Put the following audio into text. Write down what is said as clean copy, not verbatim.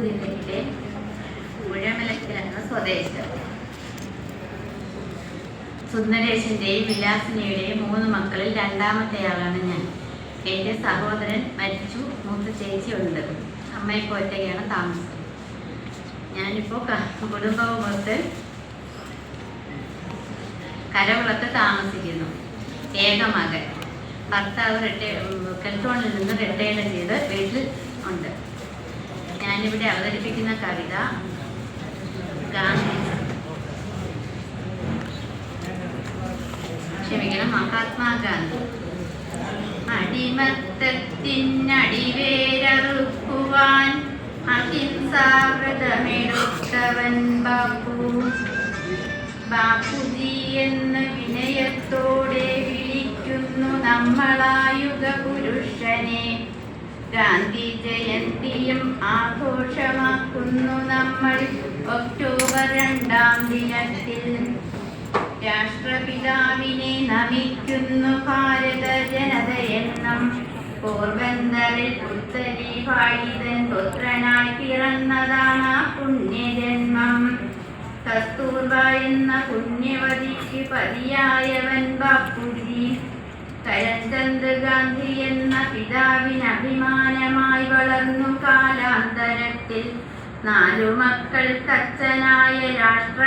ജില്ലയിലെ പുഴമലയ്ക്കാണ് സ്വദേശം. സുന്ദരേശന്റെയും വിലാസിനിയുടെയും 3 മക്കളിൽ രണ്ടാമത്തെയാളാണ് ഞാൻ. എൻ്റെ സഹോദരൻ മരിച്ചു, മൂത്ത ചേച്ചി ഉണ്ട്. അമ്മ ഇപ്പോൾ ഒറ്റയ്ക്കാണ് താമസം. ഞാനിപ്പോൾ കുടുംബവുമൊത്ത് കരകുളത്ത് താമസിക്കുന്നു. ഏക മകൻ. ഭർത്താവ് കെൽട്രോണിൽ നിന്ന് റിട്ടയർഡ് ചെയ്ത് വീട്ടിൽ ഉണ്ട്. ഞാനിവിടെ അവതരിപ്പിക്കുന്ന കവിത മഹാത്മാഗാന്ധി. അടിമത്തത്തിനടിവേരറുക്കുവാൻ അഹിംസാവ്രതമെടുത്തവൻ ബാപ്പുജി എന്ന് വിനയത്തോടെ വിളിക്കുന്നു നമ്മളായുഗ പുരുഷനെ. ഗാന്ധി ജയന്തിയും ആഘോഷമാക്കുന്നു നമ്മൾ ഒക്ടോബർ 2-ാം ദിനത്തിൽ. രാഷ്ട്രപിതാവിനെ നമിക്കുന്നു ഭാരത ജനതയെന്നും. പോർബന്തറിൽ പുത്തരി ഭായിതൻ പുത്രനായി പിറന്നതാണ് ആ പുണ്യജന്മം. കസ്തൂർബ എന്ന പുണ്യവതിക്ക് പതിയായവൻ ബാപ്പുജി. കരംചന്ദ് ഗാന്ധി എന്ന പിതാവിന് അഭിമാനമായി വളർന്നു കാലാന്തരത്തിൽ. 4 മക്കൾക്കച്ഛനായ രാഷ്ട്ര